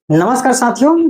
नमस्कार साथियों,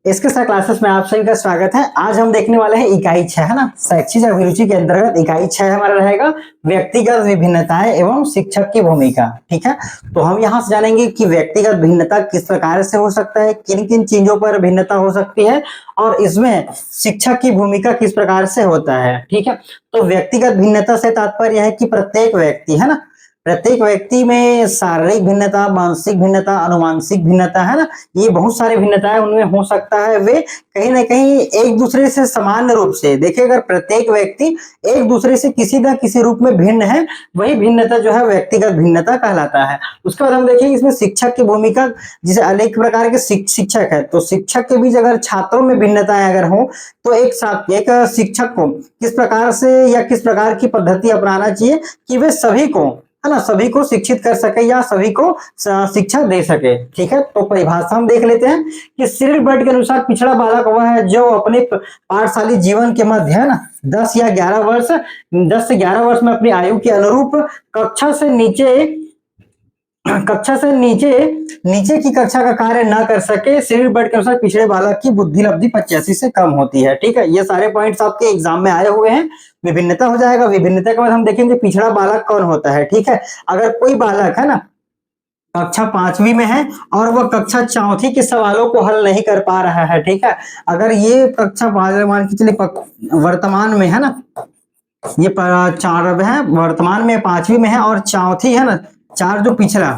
इसके साथ क्लासेस में आप सभी का स्वागत है। आज हम देखने वाले हैं इकाई 6 है ना, शैक्षिक अभिरुचि के अंतर्गत इकाई 6 हमारा रहेगा व्यक्तिगत विभिन्नताएं एवं शिक्षक की भूमिका। ठीक है, तो हम यहाँ से जानेंगे कि व्यक्तिगत भिन्नता किस प्रकार से हो सकता है, किन किन चीजों पर भिन्नता हो सकती है और इसमें शिक्षक की भूमिका किस प्रकार से होता है। ठीक है, तो व्यक्तिगत भिन्नता से तात्पर्य है कि प्रत्येक व्यक्ति है ना, प्रत्येक व्यक्ति में शारीरिक भिन्नता, मानसिक भिन्नता, अनुमानसिक भिन्नता है ना, ये बहुत सारी भिन्नताएं उनमें हो सकता है। वे कहीं ना कहीं एक दूसरे से सामान्य रूप से देखिए, अगर प्रत्येक व्यक्ति एक दूसरे से किसी न किसी रूप में भिन्न है, वही भिन्नता जो है व्यक्तिगत भिन्नता कहलाता है। उसके बाद हम देखेंगे इसमें शिक्षक की भूमिका, जिसे अनेक प्रकार के शिक्षक है, तो शिक्षक के बीच अगर छात्रों में भिन्नताएं अगर हो तो एक शिक्षक को किस प्रकार से या किस प्रकार की पद्धति अपनाना चाहिए कि वे सभी को है ना, सभी को शिक्षित कर सके या सभी को शिक्षा दे सके। ठीक है, तो परिभाषा हम देख लेते हैं कि सिरिल बर्ड के अनुसार पिछड़ा बालक वह है जो अपने पाठशाली जीवन के मध्य है ना 10 से 11 वर्ष में अपनी आयु के अनुरूप कक्षा से नीचे नीचे की कक्षा का कार्य ना कर सके। सिरिल बर्ड के अनुसार पिछड़े बालक की बुद्धि लब्धि 85 से कम होती है। ठीक है, ये सारे पॉइंट्स आपके एग्जाम में आए हुए हैं। विभिन्नता हो जाएगा, विभिन्नता के बाद हम देखेंगे पिछड़ा बालक कौन होता है। ठीक है, अगर कोई बालक है ना कक्षा 5वीं में है और वह कक्षा 4थी के सवालों को हल नहीं कर पा रहा है। ठीक है, अगर ये कक्षा मान के चलिए वर्तमान में है ना, ये चार है, वर्तमान में 5वीं में है और चौथी है ना, 4 जो पिछड़ा,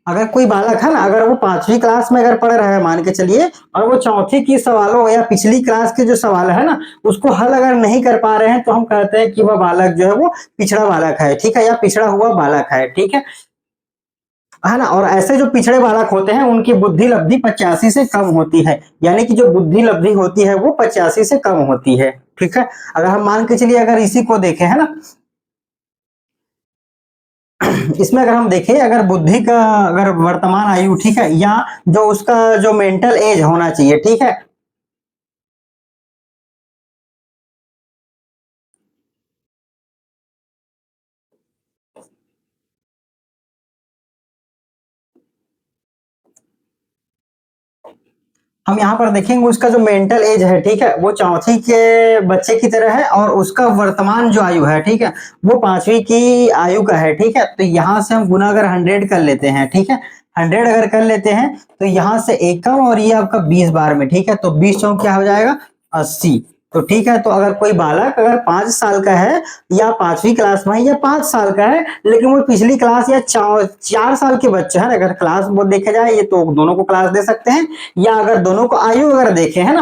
अगर कोई बालक है ना, अगर वो 5वीं क्लास में अगर पढ़ रहा है मान के चलिए, और वो चौथी की सवालों या पिछली क्लास के जो सवाल है ना उसको हल अगर नहीं कर पा रहे हैं, तो हम कहते हैं कि वह बालक जो है वो पिछड़ा बालक है। ठीक है, या पिछड़ा हुआ बालक है। ठीक है ना, और ऐसे जो पिछड़े बालक होते हैं उनकी बुद्धि लब्धि 85 से कम होती है, यानी कि जो बुद्धि लब्धि होती है वो 85 से कम होती है। ठीक है, अगर हम मान के चलिए अगर इसी को देखें है ना, इसमें अगर हम देखें अगर बुद्धि का अगर वर्तमान आयु, ठीक है, या जो उसका जो मेंटल एज होना चाहिए। ठीक है, हम यहाँ पर देखेंगे उसका जो मेंटल एज है, ठीक है, वो चौथी के बच्चे की तरह है और उसका वर्तमान जो आयु है, ठीक है, वो 5वीं की आयु का है। ठीक है, तो यहाँ से हम गुना अगर 100 कर लेते हैं, ठीक है, 100 अगर कर लेते हैं तो यहाँ से एक कम और ये आपका 20 बार में। ठीक है, तो 20 चौक क्या हो जाएगा 80। तो ठीक है, तो अगर कोई बालक अगर 5 साल का है या 5वीं क्लास में या 5 साल का है, लेकिन वो पिछली क्लास या 4 साल के बच्चे हैं, अगर क्लास वो देखा जाए ये तो दोनों को क्लास दे सकते हैं, या अगर दोनों को आयु अगर देखें है ना,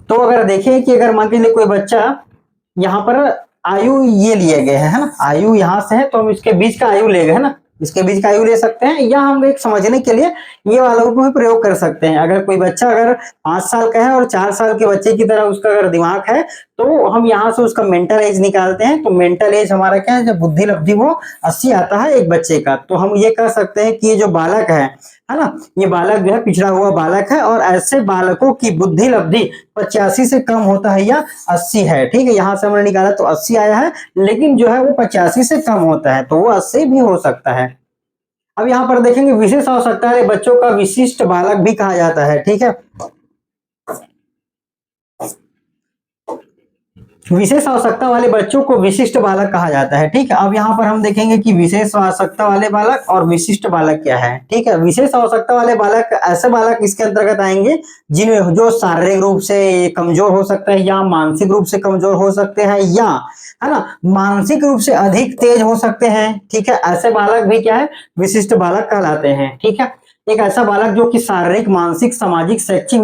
तो अगर देखें कि अगर मान लीजिए कोई बच्चा यहाँ पर आयु ये लिए गए है ना, आयु यहाँ से है तो हम इसके बीच का आयु ले गए है ना, इसके बीच का आयु ले सकते हैं, या हम एक समझने के लिए ये वालों को भी प्रयोग कर सकते हैं। अगर कोई बच्चा अगर 5 साल का है और 4 साल के बच्चे की तरह उसका अगर दिमाग है, तो हम यहाँ से उसका मेंटल एज निकालते हैं। तो मेंटल एज हमारा क्या है, जब बुद्धि लब्धि वो 80 आता है एक बच्चे का, तो हम ये कह सकते हैं कि ये जो बालक है ना, ये बालक जो है पिछड़ा हुआ बालक है, और ऐसे बालकों की बुद्धि लब्धि 85 से कम होता है या 80 है। ठीक है, यहाँ से हमने निकाला तो 80 आया है, लेकिन जो है वो 85 से कम होता है, तो वो 80 भी हो सकता है। अब यहाँ पर देखेंगे विशेष आवश्यकता वाले बच्चों का विशिष्ट बालक भी कहा जाता है। ठीक है, विशेष आवश्यकता वाले बच्चों को विशिष्ट बालक कहा जाता है। ठीक है, अब यहाँ पर हम देखेंगे कि विशेष आवश्यकता वाले बालक और विशिष्ट बालक क्या है। ठीक है, विशेष आवश्यकता वाले बालक ऐसे बालक इसके अंतर्गत आएंगे जिनमें जो शारीरिक रूप से कमजोर हो सकते हैं या मानसिक रूप से कमजोर हो सकते हैं, या है ना मानसिक रूप से अधिक तेज हो सकते हैं। ठीक है, ऐसे बालक भी क्या है, विशिष्ट बालक कहलाते हैं। ठीक है, एक ऐसा बालक जो कि शारीरिक, मानसिक, सामाजिक, शैक्षिक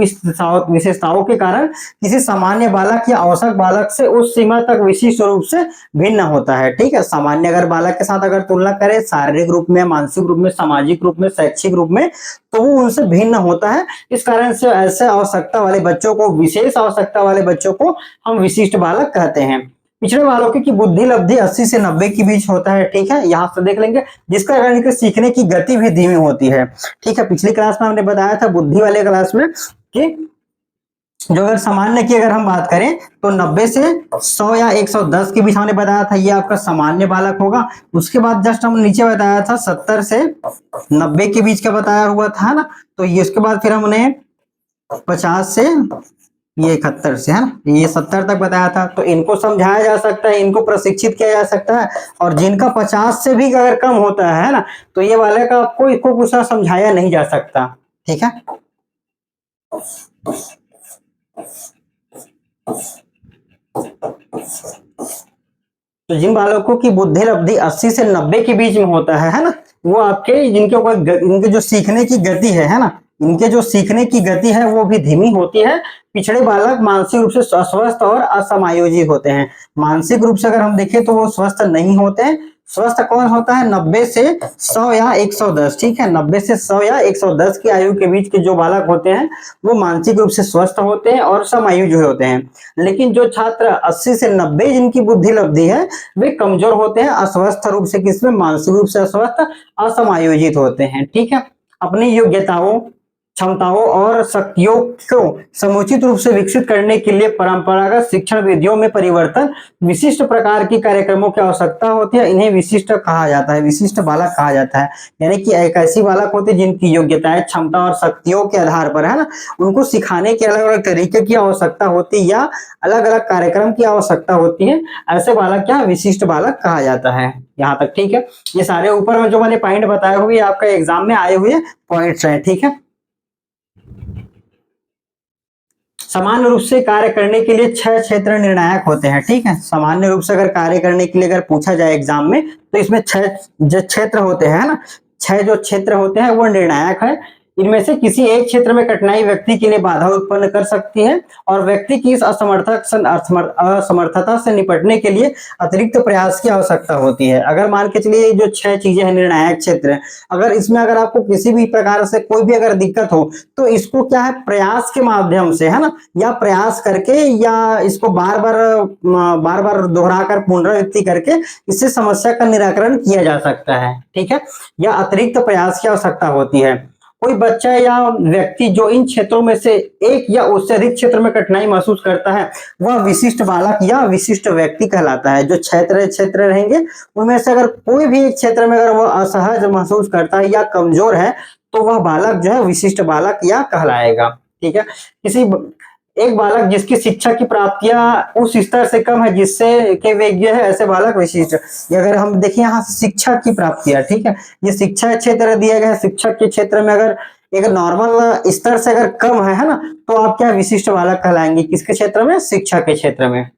विशेषताओं के कारण किसी सामान्य बालक या औसत बालक से उस सीमा तक विशिष्ट रूप से भिन्न होता है। ठीक है, सामान्य अगर बालक के साथ अगर तुलना करें शारीरिक रूप में, मानसिक रूप में, सामाजिक रूप में, शैक्षिक रूप में, तो वो उनसे भिन्न होता है। इस कारण से ऐसे आवश्यकता वाले बच्चों को, विशेष आवश्यकता वाले बच्चों को हम विशिष्ट बालक कहते हैं। पिछड़े बालकों की बुद्धि लब्धि 80 से 90 के बीच होता है। ठीक है, यहाँ से देख लेंगे, जिसका कारण इनके सीखने की गति भी धीमी होती है। ठीक है, पिछली क्लास में हमने बताया था बुद्धि वाले क्लास में कि जो अगर सामान्य की अगर हम बात करें तो 90 से 100 या 110 के बीच हमने बताया था, ये आपका सामान्य बालक होगा। उसके बाद जस्ट हम नीचे बताया था 70 से 90 के बीच का बताया हुआ था ना, तो ये उसके बाद फिर हमने 50 से ये 71 से, है ना, ये 70 तक बताया था। तो इनको समझाया जा सकता है, इनको प्रशिक्षित किया जा सकता है। और जिनका 50 से भी अगर कम होता है ना, तो ये वाले का आपको इसको कुछ समझाया नहीं जा सकता। ठीक है, तो जिन बालकों की बुद्धि लब्धि 80 से 90 के बीच में होता है ना, वो आपके जिनके ऊपर इनके जो सीखने की गति है ना, इनके जो सीखने की गति है वो भी धीमी होती है। पिछड़े बालक मानसिक रूप से अस्वस्थ और असमायोजित होते हैं। मानसिक रूप से अगर हम देखें तो वो स्वस्थ नहीं होते हैं। स्वस्थ कौन होता है? 90 से 100 या 110। ठीक है, 90 से 100 या 110 की आयु के बीच के जो बालक होते हैं वो मानसिक रूप से स्वस्थ होते हैं और समायोजित होते हैं। लेकिन जो छात्र 80 से 90 जिनकी बुद्धि लब्धि है वे कमजोर होते हैं, अस्वस्थ रूप से, किसमें? मानसिक रूप से अस्वस्थ, असमायोजित होते हैं। ठीक है, अपनी योग्यताओं, क्षमताओं और शक्तियों को समुचित रूप से विकसित करने के लिए परंपरागत शिक्षण विधियों में परिवर्तन, विशिष्ट प्रकार की कार्यक्रमों की आवश्यकता होती है। इन्हें विशिष्ट कहा जाता है, विशिष्ट बालक कहा जाता है। यानी कि एक ऐसी बालक होते हैं जिनकी योग्यताएं, क्षमता और शक्तियों के आधार पर, है ना, उनको सिखाने के अलग अलग तरीके की आवश्यकता होती है या अलग अलग कार्यक्रम की आवश्यकता होती है। ऐसे बालक क्या विशिष्ट बालक कहा जाता है। यहाँ तक ठीक है। ये सारे ऊपर में जो मैंने पॉइंट बताए हुए आपका एग्जाम में आए हुए पॉइंट्स हैं। ठीक है, सामान्य रूप से कार्य करने के लिए 6 क्षेत्र निर्णायक होते हैं। ठीक है, सामान्य रूप से अगर कार्य करने के लिए अगर पूछा जाए एग्जाम में तो इसमें 6 जो क्षेत्र होते हैं ना, 6 जो क्षेत्र होते हैं वो निर्णायक है। इनमें से किसी एक क्षेत्र में कठिनाई व्यक्ति के लिए बाधा उत्पन्न कर सकती है और व्यक्ति की इस असमर्थता से निपटने के लिए अतिरिक्त प्रयास की आवश्यकता होती है। अगर मान के चलिए जो 6 चीजें हैं निर्णायक क्षेत्र, अगर इसमें अगर आपको किसी भी प्रकार से कोई भी अगर दिक्कत हो तो इसको क्या है, प्रयास के माध्यम से, है ना, या प्रयास करके या इसको बार बार दोहरा कर पुनरावृत्ति करके इससे समस्या का निराकरण किया जा सकता है। ठीक है, या अतिरिक्त प्रयास की आवश्यकता होती है। कोई बच्चा या व्यक्ति जो इन क्षेत्रों में से एक या उससे अधिक क्षेत्र में कठिनाई महसूस करता है वह विशिष्ट बालक या विशिष्ट व्यक्ति कहलाता है। जो क्षेत्र रहेंगे उनमें से अगर कोई भी एक क्षेत्र में अगर वह असहज महसूस करता है या कमजोर है तो वह बालक जो है विशिष्ट बालक या कहलाएगा। ठीक है, किसी एक बालक जिसकी शिक्षा की प्राप्तियां उस स्तर से कम है जिससे के वेग्य है, ऐसे बालक विशिष्ट। ये अगर हम देखें यहाँ से शिक्षा की प्राप्तियां, ठीक है, ये शिक्षा क्षेत्र दिया गया है। शिक्षा के क्षेत्र में अगर एक नॉर्मल स्तर से अगर कम है ना, तो आप क्या विशिष्ट बालक कहलाएंगे? किसके क्षेत्र में? शिक्षा के क्षेत्र में।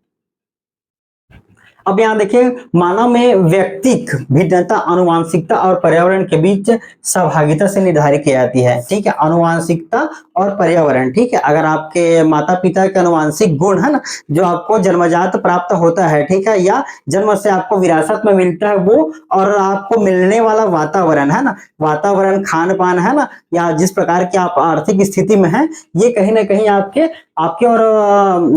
अब यहाँ देखिए, मानव में व्यक्तिक भिन्नता आनुवांशिकता और पर्यावरण के बीच सहभागिता से निर्धारित की जाती है। ठीक है, आनुवांशिकता और पर्यावरण। ठीक है, अगर आपके माता पिता के आनुवांशिक गुण है ना, जो आपको जन्मजात प्राप्त होता है, ठीक है, या जन्म से आपको विरासत में मिलता है वो, और आपको मिलने वाला वातावरण है ना, वातावरण, खान पान है ना, या जिस प्रकार की आप आर्थिक स्थिति में है, ये कहीं ना कहीं आपके आपके और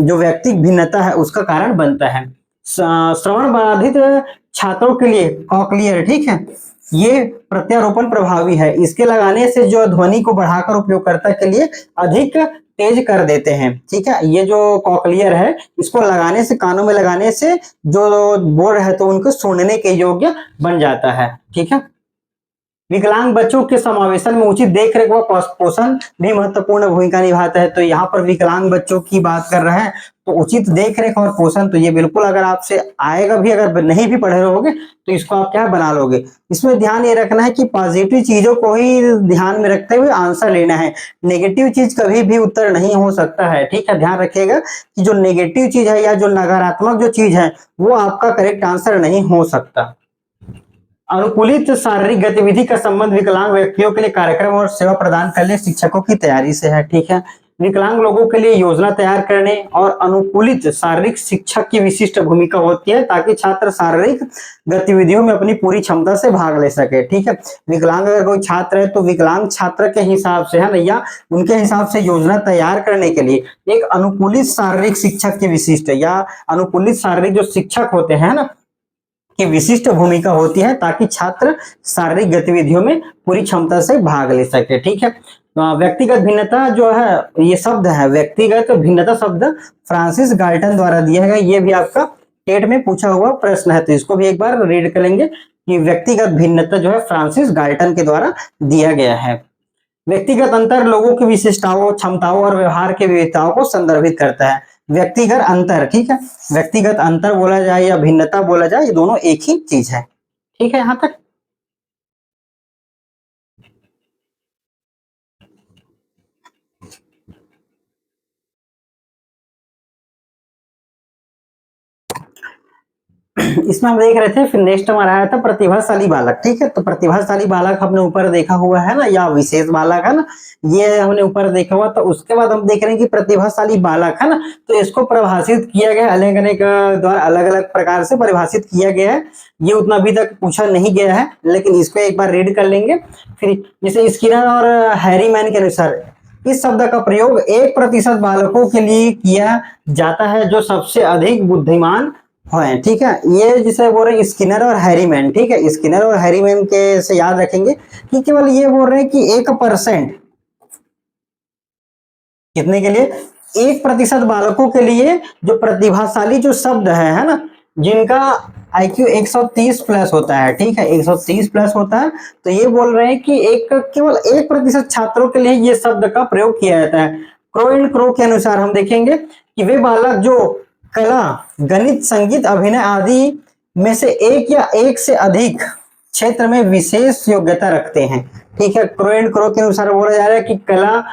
जो व्यक्तिक भिन्नता है उसका कारण बनता है। श्रवण बाधित छात्रों के लिए कॉकलियर, ठीक है, ये प्रत्यारोपण प्रभावी है। इसके लगाने से जो ध्वनि को बढ़ाकर उपयोगकर्ता के लिए अधिक तेज कर देते हैं। ठीक है, ये जो कॉकलियर है इसको लगाने से, कानों में लगाने से जो बोर्ड है तो उनको सुनने के योग्य बन जाता है। ठीक है, विकलांग बच्चों के समावेशन में उचित देखरेख व पोषण भी महत्वपूर्ण भूमिका निभाता है। तो यहाँ पर विकलांग बच्चों की बात कर रहे हैं तो उचित देखरेख और पोषण तो ये बिल्कुल अगर आपसे आएगा भी, अगर नहीं भी पढ़े रहोगे तो इसको आप क्या बना लोगे। इसमें ध्यान ये रखना है कि पॉजिटिव चीजों को ही ध्यान में रखते हुए आंसर लेना है। नेगेटिव चीज कभी भी उत्तर नहीं हो सकता है। ठीक है, ध्यान रखिएगा कि जो नेगेटिव चीज है या जो नकारात्मक जो चीज है वो आपका करेक्ट आंसर नहीं हो सकता। अनुकूलित शारीरिक गतिविधि का संबंध विकलांग व्यक्तियों के लिए कार्यक्रम और सेवा प्रदान करने शिक्षकों की तैयारी से है। ठीक है, विकलांग लोगों के लिए योजना तैयार करने और अनुकूलित शारीरिक शिक्षक की विशिष्ट भूमिका होती है ताकि छात्र शारीरिक गतिविधियों में अपनी पूरी क्षमता से भाग ले सके। ठीक है, विकलांग अगर कोई छात्र है तो विकलांग छात्र के हिसाब से, है ना, या उनके हिसाब से योजना तैयार करने के लिए एक अनुकूलित शारीरिक शिक्षक की विशिष्ट या अनुकूलित शारीरिक जो शिक्षक होते हैं ना की विशिष्ट भूमिका होती है ताकि छात्र शारीरिक गतिविधियों में पूरी क्षमता से भाग ले सके। ठीक है, व्यक्तिगत भिन्नता जो है, ये शब्द है व्यक्तिगत भिन्नता शब्द फ्रांसिस गाल्टन द्वारा दिया गया। ये भी आपका टेट में पूछा हुआ प्रश्न है, तो इसको भी एक बार रीड करेंगे कि व्यक्तिगत भिन्नता जो है फ्रांसिस गाल्टन के द्वारा दिया गया है। व्यक्तिगत अंतर लोगों की विशिष्टताओं, क्षमताओं और व्यवहार के विविधताओं को संदर्भित करता है। व्यक्तिगत अंतर, ठीक है, व्यक्तिगत अंतर बोला जाए या भिन्नता बोला जाए, ये दोनों एक ही चीज है। ठीक है, यहां तक। इसमें हम देख रहे थे, फिर नेक्स्ट हमारा आया था प्रतिभाशाली बालक। ठीक है, तो प्रतिभाशाली बालक हमने ऊपर देखा हुआ है ना, या विशेष बालक है ना, ये हमने ऊपर देखा हुआ। तो उसके बाद हम देख रहे हैं कि प्रतिभाशाली बालक है ना, तो इसको परिभाषित किया गया अलग अलग द्वारा, अलग अलग प्रकार से परिभाषित किया गया है। ये उतना अभी तक पूछा नहीं गया है, लेकिन इसको एक बार रीड कर लेंगे। फिर जैसे स्किनर और हैरीमैन के अनुसार इस शब्द का प्रयोग 1% बालकों के लिए किया जाता है जो सबसे अधिक बुद्धिमान है। ठीक है, ये जिसे बोल रहे हैं स्किनर और हैरीमैन। ठीक है, स्किनर और हैरीमैन के से याद रखेंगे कि केवल ये बोल रहे हैं कि 1% कितने के लिए, 1% बालकों के लिए जो प्रतिभाशाली जो शब्द है ना, जिनका IQ 130 प्लस होता है। ठीक है, 130 प्लस होता है, तो ये बोल रहे हैं कि केवल 1% छात्रों के लिए ये शब्द का प्रयोग किया जाता है। क्रो एंड क्रो के अनुसार हम देखेंगे कि वे बालक जो कला, गणित, संगीत, अभिनय आदि में से एक या एक से अधिक क्षेत्र में विशेष योग्यता रखते हैं। ठीक है, क्रो एंड क्रो के अनुसार बोला जा रहा है कि कला,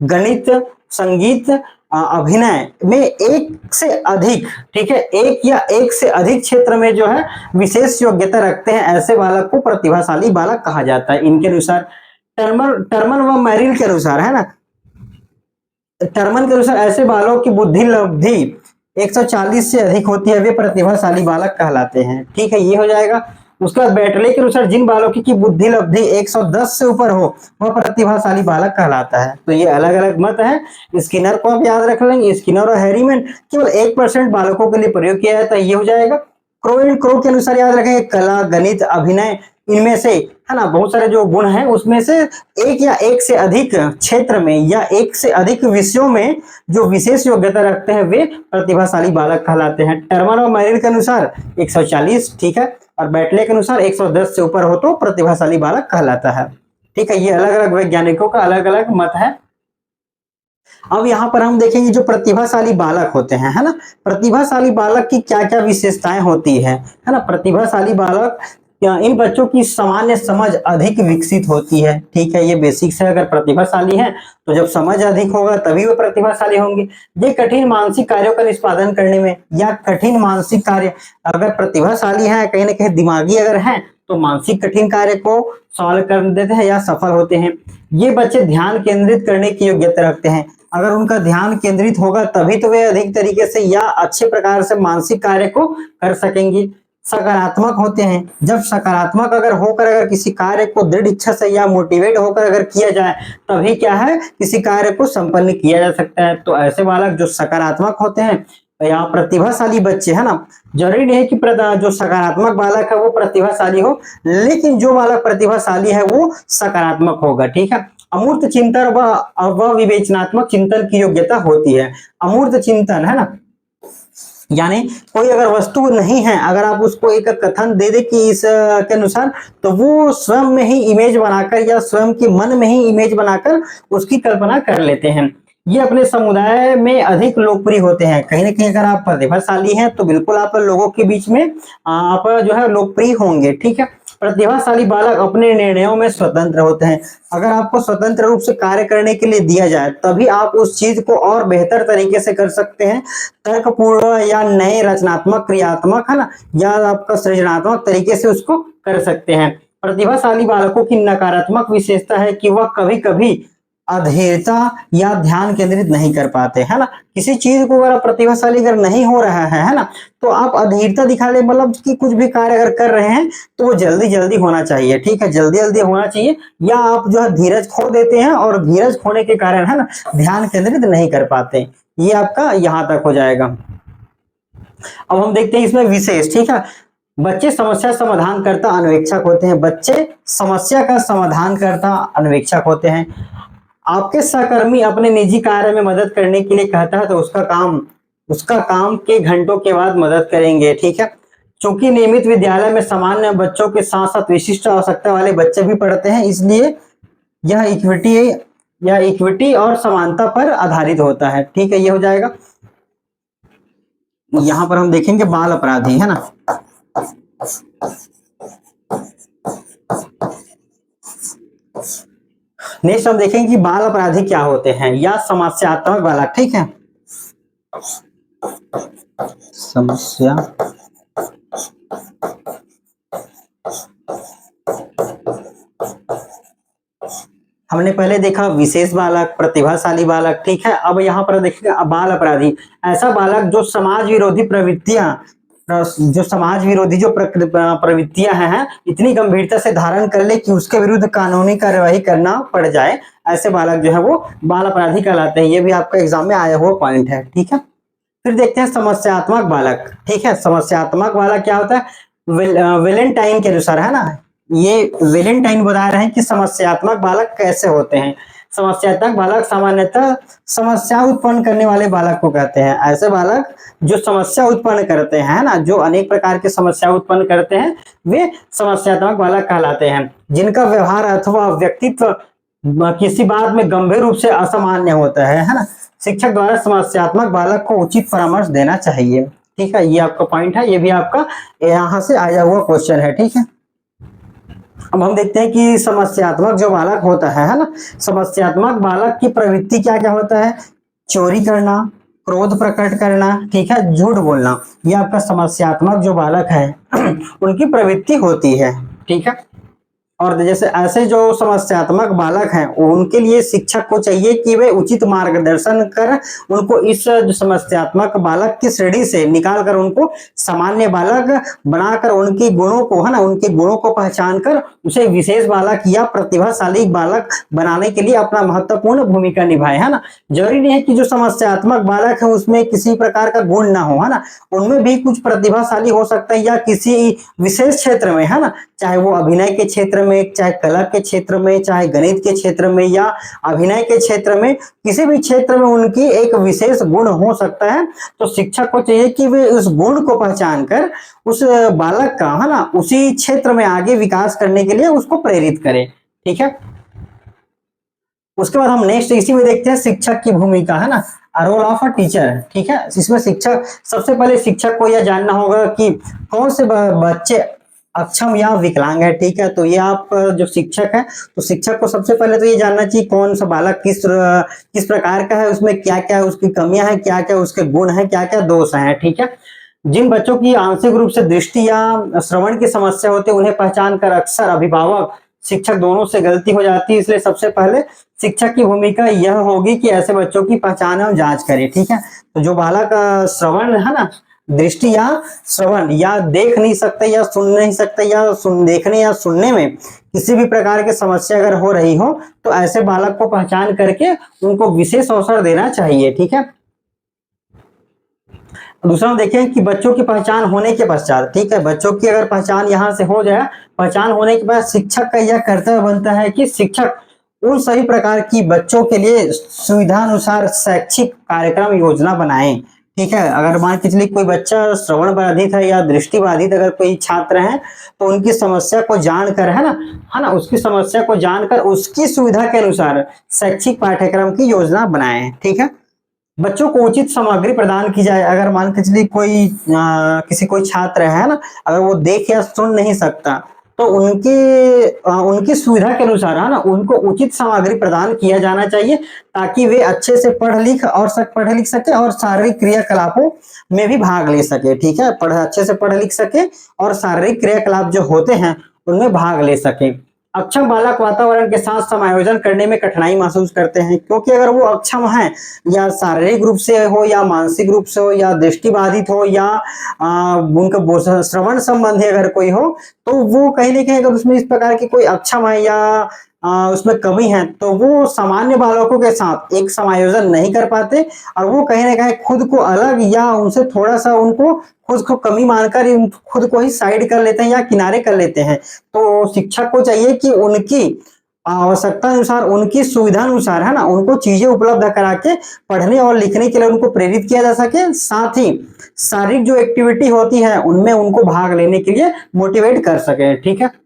गणित, संगीत, अभिनय में एक से अधिक, ठीक है, एक या एक से अधिक क्षेत्र में जो है विशेष योग्यता रखते हैं, ऐसे बालक को प्रतिभाशाली बालक कहा जाता है। इनके अनुसार टर्मन व मैरिल के अनुसार है ना, टर्मन के अनुसार ऐसे बालकों की बुद्धि लब्धि 140 से अधिक होती है, वे प्रतिभाशाली बालक कहलाते हैं। ठीक है, ये हो जाएगा। उसके बाद बैटले के अनुसार जिन बालकों की बुद्धि लब्धि 110 से ऊपर हो वह प्रतिभाशाली बालक कहलाता है। तो ये अलग अलग मत है। स्किनर को आप याद रख लेंगे, स्किनर और हैरीमैन केवल 1% बालकों के लिए प्रयोग किया जाता है, ये हो जाएगा। क्रो एंड क्रो के अनुसार याद रखेंगे कला, गणित, अभिनय, इनमें से है ना बहुत सारे जो गुण हैं, उसमें से एक या एक से अधिक क्षेत्र में या एक से अधिक विषयों में जो विशेष योग्यता रखते हैं वे प्रतिभाशाली बालक कहलाते हैं। टर्मन और मैरिल के अनुसार 140, ठीक है, और बैटले के अनुसार 110 से ऊपर हो तो प्रतिभाशाली बालक कहलाता है। ठीक है, ये अलग अलग वैज्ञानिकों का अलग अलग मत है। अब यहाँ पर हम देखेंगे जो प्रतिभाशाली बालक होते हैं, है ना, प्रतिभाशाली बालक की क्या क्या विशेषताएं होती है ना। प्रतिभाशाली बालक, इन बच्चों की सामान्य समझ अधिक विकसित होती है। ठीक है, ये बेसिक्स है। अगर प्रतिभाशाली है तो जब समझ अधिक होगा तभी वो प्रतिभाशाली होंगे। ये कठिन मानसिक कार्यों का निष्पादन करने में या कठिन मानसिक कार्य, अगर प्रतिभाशाली है कहीं ना कहीं दिमागी अगर है तो मानसिक कठिन कार्य को सॉल्व कर देते हैं या सफल होते हैं। ये बच्चे ध्यान केंद्रित करने की योग्यता रखते हैं। अगर उनका ध्यान केंद्रित होगा तभी तो वे अधिक तरीके से या अच्छे प्रकार से मानसिक कार्य को कर सकेंगे। सकारात्मक होते हैं। जब सकारात्मक अगर होकर अगर किसी कार्य को दृढ़ इच्छा से या मोटिवेट होकर अगर किया जाए तभी क्या है किसी कार्य को संपन्न किया जा सकता है। तो ऐसे बालक जो सकारात्मक होते हैं या प्रतिभाशाली बच्चे है ना, जरूरी नहीं है कि जो सकारात्मक बालक है वो प्रतिभाशाली हो, लेकिन जो बालक प्रतिभाशाली है वो सकारात्मक होगा। ठीक है, अमूर्त चिंतन व विवेचनात्मक चिंतन की योग्यता होती है। अमूर्त चिंतन है ना, यानी कोई अगर वस्तु नहीं है, अगर आप उसको एक कथन दे दे कि इस के अनुसार, तो वो स्वयं में ही इमेज बनाकर या स्वयं के मन में ही इमेज बनाकर उसकी कल्पना कर लेते हैं। ये अपने समुदाय में अधिक लोकप्रिय होते हैं। कहीं ना कहीं अगर आप प्रतिभाशाली हैं तो बिल्कुल आप लोगों के बीच में आप जो है लोकप्रिय होंगे। ठीक है, प्रतिभाशाली बालक अपने निर्णयों में स्वतंत्र होते हैं। अगर आपको स्वतंत्र रूप से कार्य करने के लिए दिया जाए तभी आप उस चीज को और बेहतर तरीके से कर सकते हैं। तर्कपूर्ण या नए रचनात्मक, क्रियात्मक है ना, या आपका सृजनात्मक तरीके से उसको कर सकते हैं। प्रतिभाशाली बालकों की नकारात्मक विशेषता है कि वह कभी कभी अधीरता या ध्यान केंद्रित नहीं कर पाते, है ना। किसी चीज को अगर प्रतिभाशाली अगर नहीं हो रहा है ना, तो आप अधीरता दिखा ले, मतलब कि कुछ भी कार्य अगर कर रहे हैं तो वो जल्दी जल्दी होना चाहिए। ठीक है, जल्दी जल्दी होना चाहिए, या आप जो है धीरज खो देते हैं और धीरज खोने के कारण है ना ध्यान केंद्रित नहीं कर पाते। ये आपका यहाँ तक हो जाएगा। अब हम देखते हैं इसमें विशेष। ठीक है, बच्चे समस्या समाधान करता अन्वेक्षक होते हैं। बच्चे समस्या का समाधान करता अन्वेक्षक होते हैं। आपके सहकर्मी अपने निजी कार्य में मदद करने के लिए कहता है तो उसका काम के घंटों के बाद मदद करेंगे, ठीक है। चूंकि नियमित विद्यालय में सामान्य बच्चों के साथ साथ विशिष्ट आवश्यकता वाले बच्चे भी पढ़ते हैं, इसलिए यह इक्विटी और समानता पर आधारित होता है, ठीक है। ये हो जाएगा। यहां पर हम देखेंगे बाल अपराधी, है ना। नेक्स्ट हम देखेंगे कि बाल अपराधी क्या होते हैं या समस्यात्मक बालक, ठीक है। समस्या हमने पहले देखा विशेष बालक, प्रतिभाशाली बालक, ठीक है। अब यहाँ पर देखिए बाल अपराधी, ऐसा बालक जो समाज विरोधी जो प्रवृत्तियां हैं इतनी गंभीरता से धारण कर ले कि उसके विरुद्ध कानूनी कार्यवाही करना पड़ जाए, ऐसे बालक जो है वो बाल अपराधी कहलाते हैं। ये भी आपका एग्जाम में आया हुआ पॉइंट है, ठीक है। फिर देखते हैं समस्यात्मक बालक, ठीक है। समस्यात्मक बालक क्या होता है? वेलेंटाइन के अनुसार, है ना, ये वेलेंटाइन बता रहे हैं कि समस्यात्मक बालक कैसे होते हैं। समस्यात्मक बालक सामान्यतः समस्या उत्पन्न करने वाले बालक को कहते हैं। ऐसे बालक जो समस्या उत्पन्न करते हैं ना, जो अनेक प्रकार की समस्या उत्पन्न करते हैं, वे समस्यात्मक बालक कहलाते हैं। जिनका व्यवहार अथवा व्यक्तित्व किसी बात में गंभीर रूप से असामान्य होता है ना। शिक्षक द्वारा समस्यात्मक बालक को उचित परामर्श देना चाहिए, ठीक है। ये आपका पॉइंट है, ये भी आपका यहाँ से आया हुआ क्वेश्चन है, ठीक है। अब हम देखते हैं कि समस्यात्मक जो बालक होता है ना, समस्यात्मक बालक की प्रवृत्ति क्या क्या होता है? चोरी करना, क्रोध प्रकट करना, ठीक है, झूठ बोलना, ये आपका समस्यात्मक जो बालक है उनकी प्रवृत्ति होती है, ठीक है। और जैसे ऐसे जो समस्यात्मक बालक हैं उनके लिए शिक्षक को चाहिए कि वे उचित मार्गदर्शन कर उनको इस जो समस्यात्मक बालक की श्रेणी से निकाल कर उनको सामान्य बालक बनाकर उनके गुणों को, है ना, उनके गुणों को पहचान कर उसे विशेष बालक या प्रतिभाशाली बालक बनाने के लिए अपना महत्वपूर्ण भूमिका निभाए, है ना। जरूरी नहीं है कि जो समस्यात्मक बालक है उसमें किसी प्रकार का गुण ना हो, है ना, उनमें भी कुछ प्रतिभाशाली हो सकता है या किसी विशेष क्षेत्र में, है ना, चाहे वो अभिनय के क्षेत्र में, चाहे कला के क्षेत्र में, चाहे गणित के क्षेत्र में या अभिनय के क्षेत्र में, किसी भी क्षेत्र में उनकी एक विशेष गुण हो सकता है। तो शिक्षक को चाहिए कि वे उस गुण को पहचान कर उस बालक का, है ना, उसी क्षेत्र में आगे विकास करने के लिए उसको प्रेरित करें, ठीक है। उसके बाद हम नेक्स्ट इसी में देखते हैं शिक्षक की भूमिका, है ना, रोल ऑफ अ टीचर, ठीक है। इसमें शिक्षक, सबसे पहले शिक्षक को यह जानना होगा कि कौन से बच्चे अक्षम या विकलांग है, ठीक है। तो ये आप जो शिक्षक है, तो शिक्षक को सबसे पहले तो ये जानना चाहिए कौन सा बालक किस प्रकार का है, उसमें क्या क्या उसकी कमियां हैं, क्या क्या उसके गुण हैं, क्या क्या दोष हैं, ठीक है। जिन बच्चों की आंशिक रूप से दृष्टि या श्रवण की समस्या होती है उन्हें पहचान कर अक्सर अभिभावक शिक्षक दोनों से गलती हो जाती है, इसलिए सबसे पहले शिक्षक की भूमिका यह होगी कि ऐसे बच्चों की पहचान और जांच करे, ठीक है। तो जो बालक श्रवण, है ना, दृष्टि या श्रवण या देख नहीं सकते या सुन नहीं सकते या देखने या सुनने में किसी भी प्रकार की समस्या अगर हो रही हो तो ऐसे बालक को पहचान करके उनको विशेष अवसर देना चाहिए, ठीक है। दूसरा देखें कि बच्चों की पहचान होने के पश्चात, ठीक है, बच्चों की अगर पहचान यहाँ से हो जाए, पहचान होने के बाद शिक्षक का यह कर्तव्य बनता है कि शिक्षक उन सभी प्रकार की बच्चों के लिए सुविधानुसार शैक्षिक कार्यक्रम योजना बनाएं, ठीक है। अगर मान के चलिए कोई बच्चा श्रवण बाधित है या दृष्टि बाधित अगर कोई छात्र है तो उनकी समस्या को जानकर, है ना, उसकी समस्या को जानकर उसकी सुविधा के अनुसार शैक्षिक पाठ्यक्रम की योजना बनाएं, ठीक है। बच्चों को उचित सामग्री प्रदान की जाए। अगर मान के चलिए कोई छात्र है ना, अगर वो देख या सुन नहीं सकता तो उनकी सुविधा के अनुसार, है ना, उनको उचित सामग्री प्रदान किया जाना चाहिए ताकि वे अच्छे से पढ़ लिख सके और शारीरिक क्रियाकलापों में भी भाग ले सके, ठीक है। अच्छे से पढ़ लिख सके और शारीरिक क्रियाकलाप जो होते हैं उनमें भाग ले सके। अक्षम बालक वातावरण के साथ समायोजन करने में कठिनाई महसूस करते हैं क्योंकि अगर वो अक्षम है या शारीरिक रूप से हो या मानसिक रूप से हो या दृष्टिबाधित हो या उनका श्रवण संबंधी अगर कोई हो तो वो कहीं ना कहीं अगर उसमें इस प्रकार की कोई अक्षम है या उसमें कमी है तो वो सामान्य बालकों के साथ एक समायोजन नहीं कर पाते और वो कहीं ना कहीं खुद को अलग या उनसे थोड़ा सा उनको खुद को कमी मानकर खुद को ही साइड कर लेते हैं या किनारे कर लेते हैं। तो शिक्षक को चाहिए कि उनकी आवश्यकता अनुसार, उनकी सुविधा अनुसार, है ना, उनको चीजें उपलब्ध करा के पढ़ने और लिखने के लिए उनको प्रेरित किया जा सके, साथ ही शारीरिक जो एक्टिविटी होती है उनमें उनको भाग लेने के लिए मोटिवेट कर सके। ठीक है।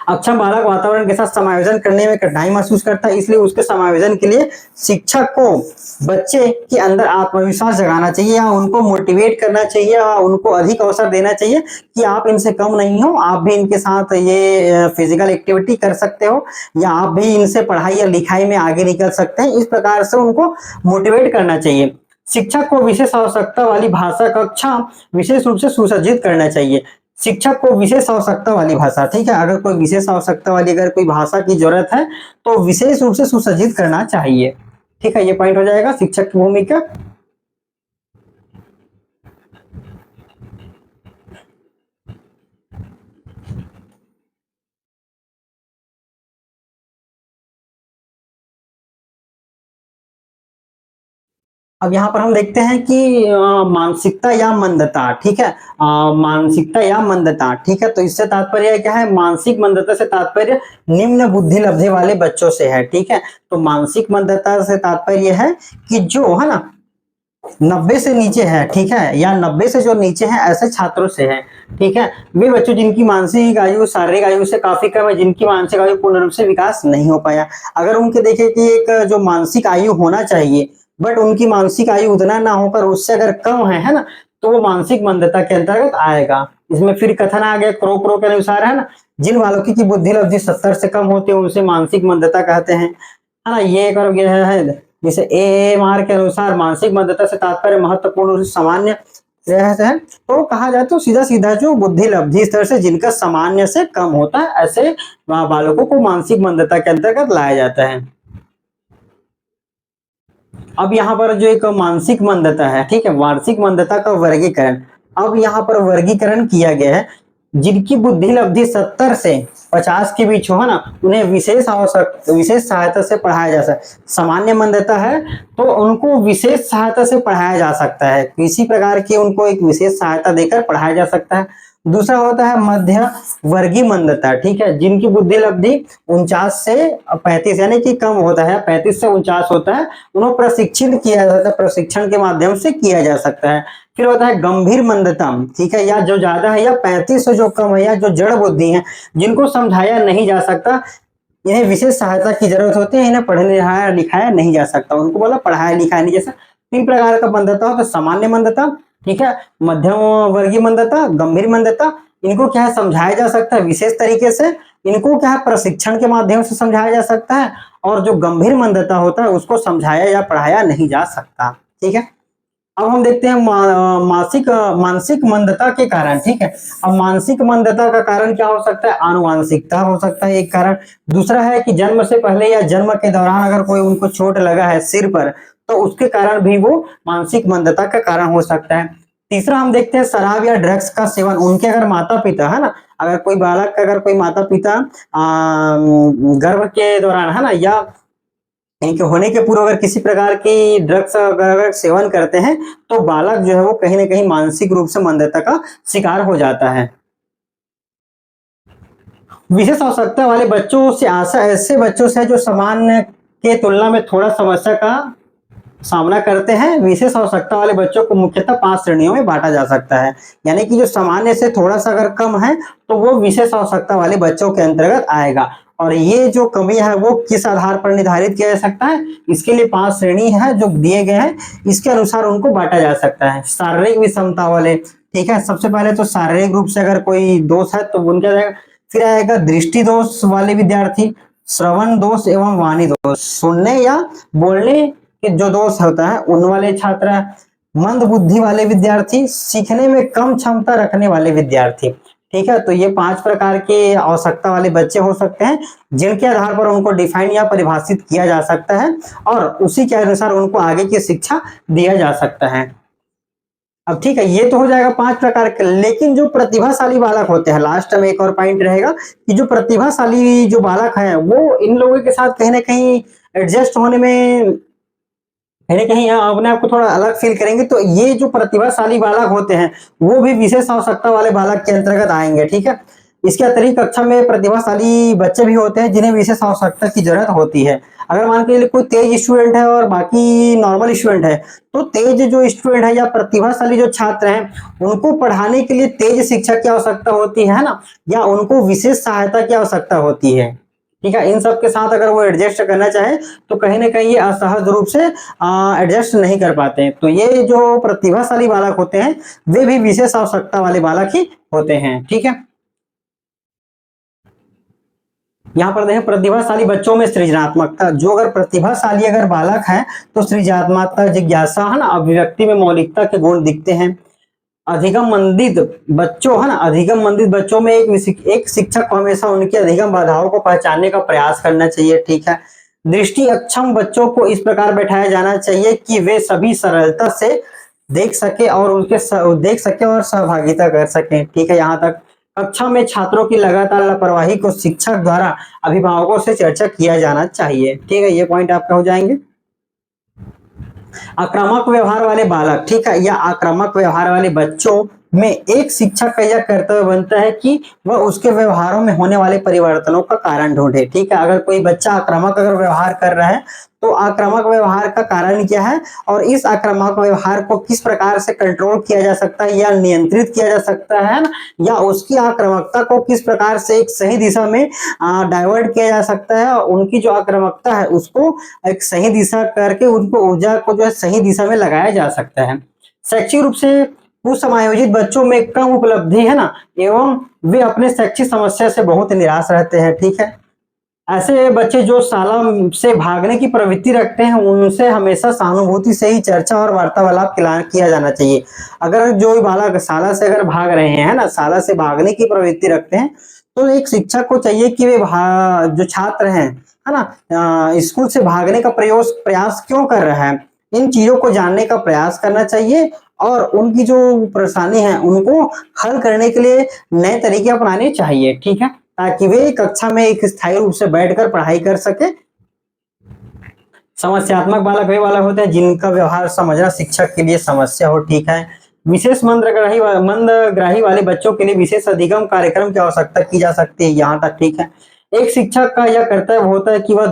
अच्छा बालक वातावरण के साथ समायोजन करने में कठिनाई महसूस करता है, इसलिए उसके समायोजन के लिए शिक्षक को बच्चे के अंदर आत्मविश्वास जगाना चाहिए, या उनको मोटिवेट करना चाहिए, या उनको अधिक अवसर देना चाहिए कि आप इनसे कम नहीं हो, आप भी इनके साथ ये फिजिकल एक्टिविटी कर सकते हो, या आप भी इनसे पढ़ाई या लिखाई में आगे निकल सकते हैं। इस प्रकार से उनको मोटिवेट करना चाहिए। शिक्षक को विशेष आवश्यकता वाली भाषा कक्षा विशेष रूप से सुसज्जित करना चाहिए। शिक्षक को विशेष आवश्यकता वाली भाषा, ठीक है, अगर कोई विशेष आवश्यकता वाली अगर कोई भाषा की जरूरत है तो विशेष रूप से सुसज्जित करना चाहिए। ठीक है, ये पॉइंट हो जाएगा शिक्षक की भूमिका। अब यहाँ पर हम देखते हैं कि मानसिकता या मंदता, ठीक है, मानसिकता या मंदता, ठीक है, तो इससे तात्पर्य क्या है, मानसिक मंदता से तात्पर्य निम्न बुद्धि लब्धि वाले बच्चों से है। ठीक है, तो मानसिक मंदता से तात्पर्य है कि जो है ना 90 से नीचे है, ठीक है, या 90 से जो नीचे है ऐसे छात्रों से है। ठीक है, वे बच्चों जिनकी मानसिक आयु शारीरिक आयु से काफी कम है, जिनकी मानसिक आयु पूर्ण रूप से विकास नहीं हो पाया। अगर उनके देखें कि एक जो मानसिक आयु होना चाहिए बट उनकी मानसिक आयु उतना ना होकर उससे अगर कम है ना, तो वो मानसिक मंदता के अंतर्गत आएगा। इसमें फिर कथन आ गया क्रो के अनुसार, है ना, जिन बालकों की बुद्धि लब्धि 70 से कम होती है उनसे मानसिक मंदता कहते हैं। है ना, ये एक और है जैसे एएमआर के अनुसार मानसिक मंदता से तात्पर्य महत्वपूर्ण रूप से सामान्य रहते हैं, तो कहा जाए तो सीधा सीधा जो बुद्धि लब्धि स्तर से जिनका सामान्य से कम होता है ऐसे बालकों को मानसिक मंदता के अंतर्गत लाया जाता है। अब यहाँ पर जो एक मानसिक मंदता है, ठीक है, मानसिक मंदता का वर्गीकरण, अब यहाँ पर वर्गीकरण किया गया है, जिनकी बुद्धि लब्धि 70 से 50 के बीच हो, है ना, उन्हें विशेष सहायता से पढ़ाया जा सकता। सामान्य मंदता है तो उनको विशेष सहायता से पढ़ाया जा सकता है, किसी प्रकार की उनको एक विशेष सहायता देकर पढ़ाया जा सकता है। दूसरा होता है मध्य वर्गीय मंदता, ठीक है, जिनकी बुद्धि लब्धि 49 से 35 यानी कि कम होता है, 35 से 49 होता है, उन्हें प्रशिक्षित किया जाता है, प्रशिक्षण के माध्यम से किया जा सकता है। फिर होता है गंभीर मंदता, ठीक है, या जो ज्यादा है या 35 से जो कम है या जो जड़ बुद्धि है, जिनको समझाया नहीं जा सकता, इन्हें विशेष सहायता की जरूरत होती है, इन्हें पढ़ने लिखाया नहीं जा सकता, उनको बोला पढ़ाया लिखाया नहीं जैसा। 3 प्रकार का मंदता होता है, सामान्य मंदता, ठीक है, मध्यम वर्गीय मंदता, गंभीर मंदता। इनको क्या है समझाया जा सकता है विशेष तरीके से, इनको क्या है प्रशिक्षण के माध्यम से समझाया जा सकता है, और जो गंभीर मंदता होता है उसको समझाया या पढ़ाया नहीं जा सकता। ठीक है, अब हम देखते हैं मानसिक मंदता के कारण। ठीक है, अब मानसिक मंदता का कारण क्या हो सकता है, आनुवांशिकता हो सकता है एक कारण। दूसरा है कि जन्म से पहले या जन्म के दौरान अगर कोई उनको चोट लगा है सिर पर, तो उसके कारण भी वो मानसिक मंदता का कारण हो सकता है। तीसरा हम देखते हैं शराब या ड्रग्स का सेवन, उनके अगर माता पिता, है ना, अगर कोई बालक अगर कोई माता पिता गर्भ के दौरान, है ना, या इनके होने के पूर्व अगर किसी प्रकार की ड्रग्स अगर सेवन करते हैं, तो बालक जो है वो कहीं ना कहीं मानसिक रूप से मंदता का शिकार हो जाता है। विशेष आवश्यकता वाले बच्चों से आशा ऐसे बच्चों से जो सामान्य के तुलना में थोड़ा समस्या का सामना करते हैं। विशेष आवश्यकता वाले बच्चों को मुख्यतः 5 श्रेणियों में बांटा जा सकता है, यानी कि जो सामान्य से थोड़ा सा अगर कम है तो वो विशेष आवश्यकता वाले बच्चों के अंतर्गत आएगा। और ये जो कमी है वो किस आधार पर निर्धारित किया जा सकता है, इसके लिए 5 श्रेणी है जो दिए गए हैं, इसके अनुसार उनको बांटा जा सकता है। शारीरिक विषमता वाले, ठीक है, सबसे पहले तो शारीरिक रूप से अगर कोई दोष है तो उनका जाएगा। फिर आएगा दृष्टि दोष वाले विद्यार्थी, श्रवण दोष एवं वाणी दोष, सुनने या बोलने के जो दोष होता है उन वाले छात्र, मंद बुद्धि वाले विद्यार्थी, सीखने में कम क्षमता रखने वाले विद्यार्थी। ठीक है, तो ये 5 प्रकार के आवश्यकता वाले बच्चे हो सकते हैं, जिनके आधार पर उनको डिफाइन या परिभाषित किया जा सकता है और उसी के अनुसार उनको आगे की शिक्षा दिया जा सकता है। अब ठीक है, ये तो हो जाएगा 5 प्रकार के। लेकिन जो प्रतिभाशाली बालक होते हैं, लास्ट में एक और पॉइंट रहेगा कि जो प्रतिभाशाली जो बालक है वो इन लोगों के साथ कहीं ना कहीं एडजस्ट होने में कहीं ना कहीं अपने आप को थोड़ा अलग फील करेंगे। तो ये जो प्रतिभाशाली बालक होते हैं वो भी विशेष आवश्यकता वाले बालक के अंतर्गत आएंगे। ठीक है, इसके अतिरिक्त कक्षा में प्रतिभाशाली बच्चे भी होते हैं जिन्हें विशेष आवश्यकता की जरूरत होती है। अगर मान के चलिए कोई तेज स्टूडेंट है और बाकी नॉर्मल स्टूडेंट है, तो तेज जो स्टूडेंट है या प्रतिभाशाली जो छात्र हैं उनको पढ़ाने के लिए तेज शिक्षक की आवश्यकता होती है ना, या उनको विशेष सहायता की आवश्यकता होती है। ठीक है, इन सब के साथ अगर वो एडजस्ट करना चाहे तो कहीं ना कहीं ये असहज रूप से एडजस्ट नहीं कर पाते हैं। तो ये जो प्रतिभाशाली बालक होते हैं वे भी विशेष आवश्यकता वाले बालक ही होते हैं। ठीक है, यहाँ पर देखें प्रतिभाशाली बच्चों में सृजनात्मकता, जो अगर प्रतिभाशाली अगर बालक है तो सृजनात्मकता, जिज्ञासा है ना, अभिव्यक्ति में मौलिकता के गुण दिखते हैं। अधिगम मंदित बच्चों है ना, अधिगम मंदित बच्चों में एक शिक्षक को हमेशा उनकी अधिगम बाधाओं को पहचानने का प्रयास करना चाहिए। ठीक है, दृष्टि अक्षम बच्चों को इस प्रकार बैठाया जाना चाहिए कि वे सभी सरलता से देख सके और देख सके और सहभागिता कर सके। ठीक है, यहाँ तक कक्षा में छात्रों की लगातार लापरवाही को शिक्षक द्वारा अभिभावकों से चर्चा किया जाना चाहिए। ठीक है, ये पॉइंट आपका हो जाएंगे। आक्रामक व्यवहार वाले बालक, ठीक है, या आक्रामक व्यवहार वाले बच्चों में एक शिक्षक का यह कर्तव्य बनता है कि वह उसके व्यवहारों में होने वाले परिवर्तनों का कारण ढूंढे। ठीक है, अगर कोई बच्चा आक्रामक अगर व्यवहार कर रहा है तो आक्रामक व्यवहार का कारण क्या है और इस आक्रामक व्यवहार को किस प्रकार से कंट्रोल किया जा सकता है या नियंत्रित किया जा सकता है ना, या उसकी आक्रामकता को किस प्रकार से एक सही दिशा में डाइवर्ट किया जा सकता है, उनकी जो आक्रामकता है उसको एक सही दिशा करके उनको ऊर्जा को जो है सही दिशा में लगाया जा सकता है। शैक्षिक रूप से कुसमायोजित बच्चों में कम उपलब्धि है ना, एवं वे अपने शैक्षिक समस्या से बहुत निराश रहते हैं। ठीक है, ऐसे बच्चे जो शाला से भागने की प्रवृत्ति रखते हैं उनसे हमेशा सहानुभूति से ही चर्चा और वार्तालाप किया जाना चाहिए। अगर जो बालक शाला से अगर भाग रहे हैं ना, शाला से भागने की प्रवृत्ति रखते हैं, तो एक शिक्षक को चाहिए कि वे जो छात्र हैं है ना, स्कूल से भागने का प्रयास क्यों कर रहे हैं, इन चीजों को जानने का प्रयास करना चाहिए और उनकी जो परेशानी है उनको हल करने के लिए नए तरीके अपनाने चाहिए। ठीक है, ताकि वे कक्षा में एक स्थायी रूप से बैठकर पढ़ाई कर सके। समस्यात्मक बालक वे बालक होते हैं जिनका व्यवहार समझना शिक्षक के लिए समस्या हो। ठीक है, विशेष मंदग्राही वाले बच्चों के लिए विशेष अधिगम कार्यक्रम की आवश्यकता की जा सकती है, यहाँ तक। ठीक है, एक शिक्षक का यह कर्तव्य होता है कि वह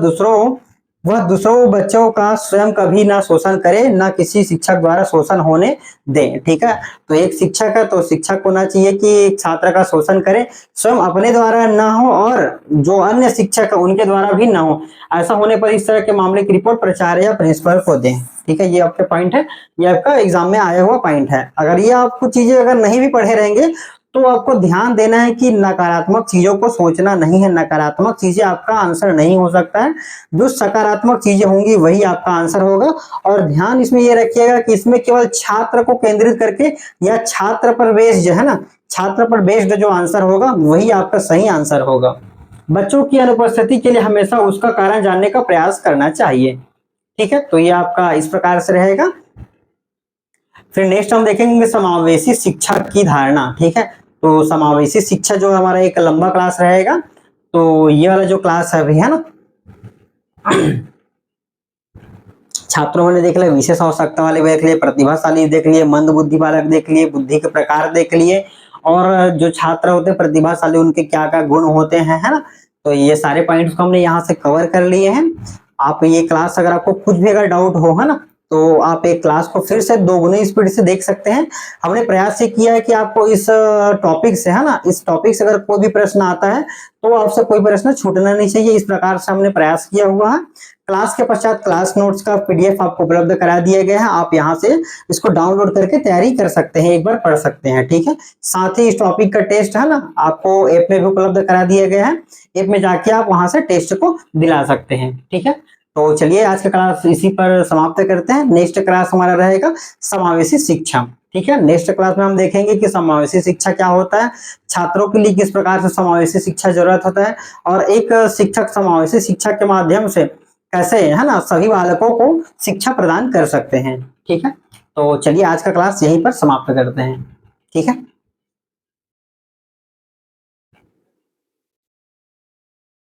दूसरों बच्चों का स्वयं कभी ना शोषण करे, ना किसी शिक्षक द्वारा शोषण होने दे। ठीक है, तो एक शिक्षक है तो शिक्षक को ना चाहिए कि छात्र का शोषण करे, स्वयं अपने द्वारा ना हो और जो अन्य शिक्षक है उनके द्वारा भी ना हो। ऐसा होने पर इस तरह के मामले की रिपोर्ट प्राचार्य या प्रिंसिपल को दें। ठीक है, ये आपके पॉइंट है, ये आपका एग्जाम में आया हुआ पॉइंट है। अगर ये आपको चीजें अगर नहीं भी पढ़े रहेंगे तो आपको ध्यान देना है कि नकारात्मक चीजों को सोचना नहीं है, नकारात्मक चीजें आपका आंसर नहीं हो सकता है, जो सकारात्मक चीजें होंगी वही आपका आंसर होगा। और ध्यान इसमें ये रखिएगा कि इसमें केवल छात्र को केंद्रित करके या छात्र पर बेस्ड है ना, छात्र पर बेस्ड जो आंसर होगा वही आपका सही आंसर होगा। बच्चों की अनुपस्थिति के लिए हमेशा उसका कारण जानने का प्रयास करना चाहिए। ठीक है, तो ये आपका इस प्रकार से रहेगा। फिर नेक्स्ट हम देखेंगे समावेशी शिक्षा की धारणा। ठीक है, तो समावेशी शिक्षा जो हमारा एक लंबा क्लास रहेगा, तो ये वाला जो क्लास है अभी है ना, छात्रों ने देख लिया, विशेष आवश्यकता वाले देख लिए, प्रतिभाशाली देख लिए, मंद बुद्धि बालक देख लिए, बुद्धि के प्रकार देख लिए, और जो छात्र होते हैं प्रतिभाशाली उनके क्या क्या गुण होते हैं, है ना। तो ये सारे पॉइंट्स को हमने यहाँ से कवर कर लिए हैं। आप ये क्लास अगर आपको कुछ भी अगर डाउट हो है ना, तो आप एक क्लास को फिर से दोगुनी स्पीड से देख सकते हैं। हमने प्रयास ये किया है कि आपको इस टॉपिक से है ना, इस टॉपिक से अगर कोई भी प्रश्न आता है तो आपसे कोई प्रश्न छूटना नहीं चाहिए, इस प्रकार से हमने प्रयास किया हुआ है। क्लास के पश्चात क्लास नोट्स का पीडीएफ आपको उपलब्ध करा दिए गए हैं, आप यहाँ से इसको डाउनलोड करके तैयारी कर सकते हैं, एक बार पढ़ सकते हैं। ठीक है, साथ ही इस टॉपिक का टेस्ट है ना आपको ऐप में भी उपलब्ध करा दिए गए हैं, ऐप में जाके आप वहां से टेस्ट को दिला सकते हैं। ठीक है, तो चलिए आज का क्लास इसी पर समाप्त करते हैं। नेक्स्ट क्लास हमारा रहेगा समावेशी शिक्षा। ठीक है, नेक्स्ट क्लास में हम देखेंगे कि समावेशी शिक्षा क्या होता है, छात्रों के लिए किस प्रकार से समावेशी शिक्षा जरूरत होता है, और एक शिक्षक समावेशी शिक्षा के माध्यम से कैसे है ना सभी बालकों को शिक्षा प्रदान कर सकते हैं। ठीक है, तो चलिए आज का क्लास यहीं पर समाप्त करते हैं। ठीक है।